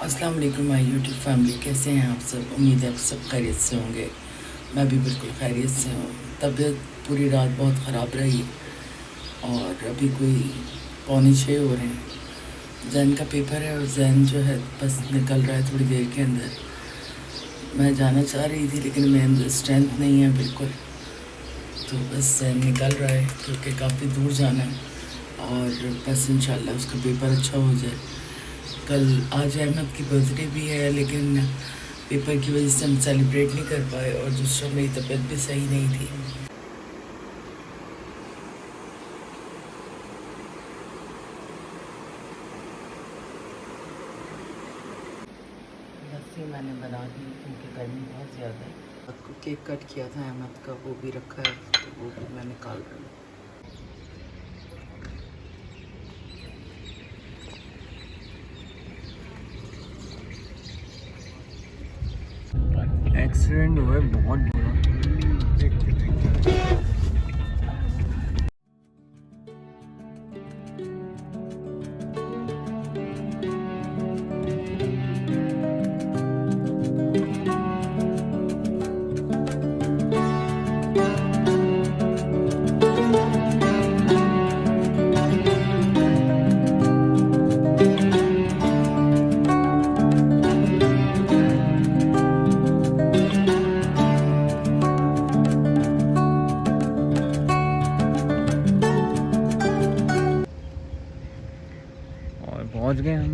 अस्सलाम वालेकुम my YouTube family, कैसे हैं आप सब। उम्मीद है आप सब खैरियत से होंगे। मैं भी बिल्कुल खैरियत से हूँ। तबीयत पूरी रात बहुत ख़राब रही और अभी कोई 5:45 हो रहे हैं। जैन का पेपर है और जैन जो है बस निकल रहा है थोड़ी देर के अंदर। मैं जाना चाह रही थी लेकिन मेरे अंदर स्ट्रेंथ नहीं है बिल्कुल, तो बस जैन निकल रहा है क्योंकि काफ़ी दूर जाना है और बस इंशाल्लाह उसका पेपर अच्छा हो जाए। कल आज अहमद की बर्थडे भी है लेकिन पेपर की वजह से हम सेलिब्रेट नहीं कर पाए और दूसरा मेरी तबीयत भी सही नहीं थी। लस्सी मैंने बना दी क्योंकि गर्मी बहुत ज़्यादा है। रात को केक कट किया था अहमद का, वो भी रखा है तो वो भी मैं निकाल रही हूँ। एक्सीडेंट हुआ है बहुत बुरा। पहुंच गए हम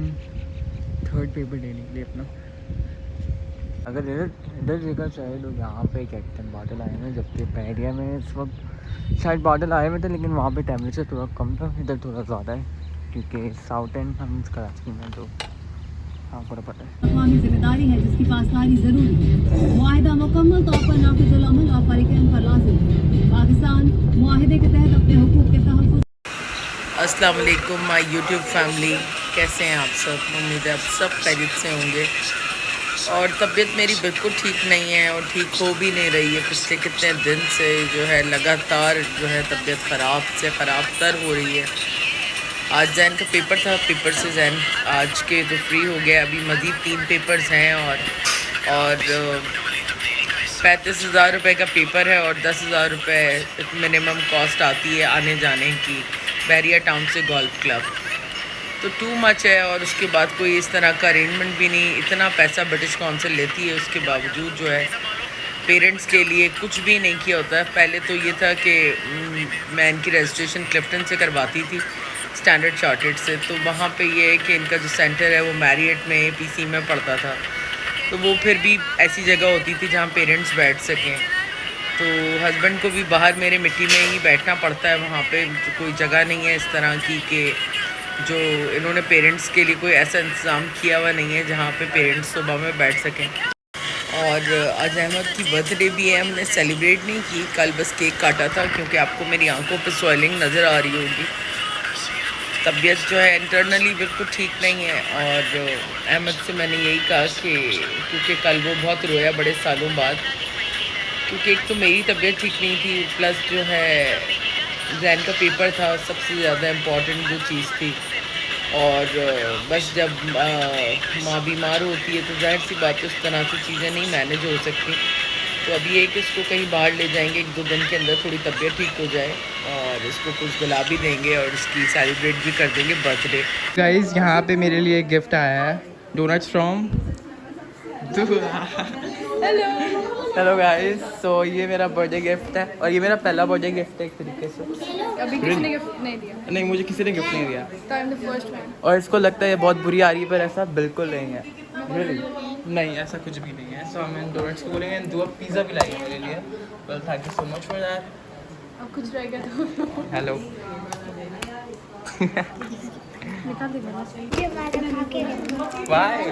थर्ड पेपर देने के लिए अपना। अगर इधर जगह चाहे तो यहाँ पे कहते हैं बादल आए हैं, जबकि पहरिया में इस वक्त शायद बादल आए हुए थे लेकिन वहाँ पे टेम्परेचर थोड़ा कम था, इधर थोड़ा ज़्यादा है क्योंकि साउथ एंड हम कराची में, तो आपको पता है। अवामी जिम्मेदारी है जिसकी पासदारी जरूरी है। मुआहिदा मुकम्मल तौर पर नाफिजुल अमल और फरीकैन पर लाजिम है। पाकिस्तान मुआहिदे के तहत अपने हुकूक के तहफ़्फ़ुज़। अस्सलाम वालेकुम माय यूट्यूब फैमिली, कैसे हैं आप सब। उम्मीद है आप सब खैरियत से होंगे। और तबीयत मेरी बिल्कुल ठीक नहीं है और ठीक हो भी नहीं रही है। पिछले कितने दिन से जो है लगातार जो है तबीयत ख़राब से ख़राब तर हो रही है। आज जैन का पेपर था, पेपर से जैन आज के तो फ्री हो गया। अभी मज़ीद 3 पेपर्स हैं और 35,000 रुपये का पेपर है और 10,000 रुपये मिनिमम कॉस्ट आती है आने जाने की बैरिया टाउन से गोल्फ क्लब। तो टू मच है और उसके बाद कोई इस तरह का अरेंजमेंट भी नहीं। इतना पैसा ब्रिटिश काउंसिल लेती है, उसके बावजूद जो है पेरेंट्स के लिए कुछ भी नहीं किया होता है। पहले तो ये था कि मैं इनकी रजिस्ट्रेशन क्लिफ्टन से करवाती थी, स्टैंडर्ड चार्टर्ड से। तो वहाँ पे ये है कि इनका जो सेंटर है वो मैरियट में APC में पड़ता था, तो वो फिर भी ऐसी जगह होती थी जहाँ पेरेंट्स बैठ सकें। तो हस्बैंड को भी बाहर मेरे मिट्टी में ही बैठना पड़ता है, वहाँ पे कोई जगह नहीं है इस तरह की कि जो इन्होंने पेरेंट्स के लिए कोई ऐसा इंतज़ाम किया हुआ नहीं है जहाँ पे पेरेंट्स सुबह में बैठ सकें। और आज अहमद की बर्थडे भी है, हमने सेलिब्रेट नहीं की, कल बस केक काटा था क्योंकि आपको मेरी आंखों पे स्वेलिंग नज़र आ रही होगी। तबीयत जो है इंटरनली बिल्कुल ठीक नहीं है। और अहमद से मैंने यही कहा कि क्योंकि कल वो बहुत रोया बड़े सालों बाद, क्योंकि एक तो मेरी तबीयत ठीक नहीं थी, प्लस जो है जैन का पेपर था सबसे ज़्यादा इम्पॉर्टेंट जो चीज़ थी। और बस जब माँ बीमार होती है तो जाहिर सी बात है उस तरह से चीज़ें नहीं मैनेज हो सकती। तो अभी एक इसको कहीं बाहर ले जाएंगे, 1-2 दिन के अंदर थोड़ी तबीयत ठीक हो जाए और इसको कुछ दिला भी देंगे और इसकी सेलिब्रेट भी कर देंगे बर्थडे। गाइस यहाँ पे मेरे लिए एक गिफ्ट आया है, डोनट्स फ्रॉम हेलो गाइस। सो ये मेरा बर्थडे गिफ्ट है और ये मेरा पहला बर्थडे गिफ्ट है एक तरीके से। अभी किसी ने गिफ्ट नहीं दिया। नहीं, मुझे किसी ने गिफ्ट नहीं दिया तो I am the first one. और इसको लगता है ये बहुत बुरी आ रही है, पर ऐसा बिल्कुल नहीं है। Really? नहीं, ऐसा कुछ भी नहीं है। सो हम इन डोनट्स को बोलेंगे, दो पिज़्ज़ा भी लाएंगे मेरे लिए। Well thank you so much for that. अब कुछ रह गया तो हेलो निकाल दे मेरा। वाई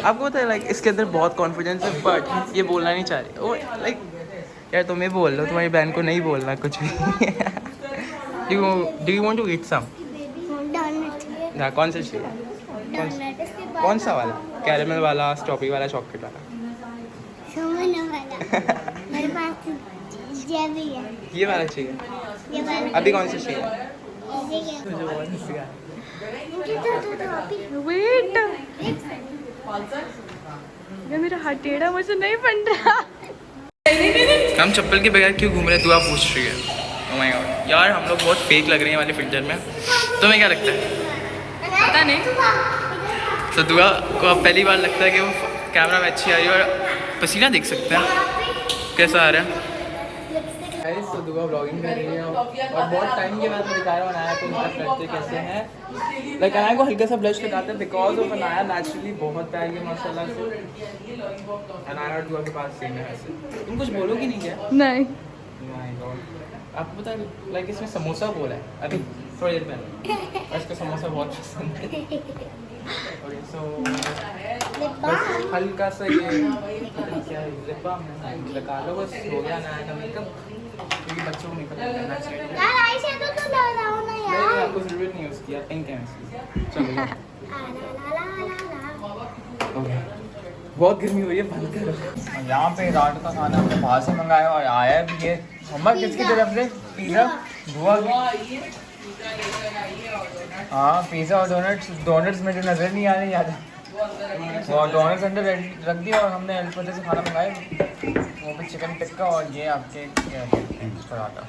आपको पता है लाइक इसके अंदर बहुत कॉन्फिडेंस है, बट ये बोलना नहीं चाह रही। ओ लाइक यार तुम ही बोल लो, तुम्हारी बहन को नहीं बोलना कुछ भी। Do you want to eat some? ना, कौन सा चाहिए? कौन सा वाला? कैरेमल वाला, स्ट्रॉबेरी वाला, चॉकलेट वाला? मेरे पास ये भी है। ये वाला चाहिए। ये वाला। अभी कौन सा चाहिए? ये मुझे बहुत हंसी आ वेट ये मेरा हाथ टेढ़ा मुझे नहीं बन रहा। हम चप्पल के बगैर क्यों घूम रहे हैं, दुआ पूछ रही है। ओह माय गॉड यार, हम लोग बहुत फेक लग रहे हैं वाले फिल्टर में। तुम्हें क्या लगता है? पता नहीं। तो दुआ को अब पहली बार लगता है कि वो कैमरा में अच्छी आ रही है और पसीना देख सकते हैं कैसा आ रहा है। तो दुआ ब्लॉगिंग कर रही है और बहुत टाइम के बाद मैं दिखा रहा हूँ अनाया को मेकअप करते कैसे हैं। लाइक अनाया को हल्का सा ब्लश लगाते हैं बिकॉज ऑफ अनाया नेचुरली बहुत प्यारी है माशाल्लाह से। अनाया और दुआ के पास सेम है वैसे। तुम कुछ बोलोगी नहीं क्या? नहीं। माय गॉड आपको पता है लाइक इसमें समोसा बोला है अभी थोड़ी देर पहले और इसको समोसा बहुत पसंद है। ओके सो बस हल्का सा ये क्या है लिप बाम लगा लो बस हो गया अनाया का मेकअप, क्योंकि बच्चों को मेकअप करना चाहिए। यार आयशा तो लगाओ ना नहीं यार। आपको जरूरत नहीं है उसकी, आप पिंक है इसकी। चलो ला ला ला ला। ओके बहुत गर्मी हो रही है, बंद करो। यहाँ पे रात का खाना हमने बाहर से मंगाया और आया भी ये मम्मा किसकी तरफ से पिज़्ज़ा दुआ की। हाँ पिज़्ज़ा और डोनट्स में जो नज़र नहीं आ रही याद और डोनट्स अंदर रख दिया और हमने अल्फाजा से खाना मंगाया वो भी चिकन टिक्का और ये आपके पराठा।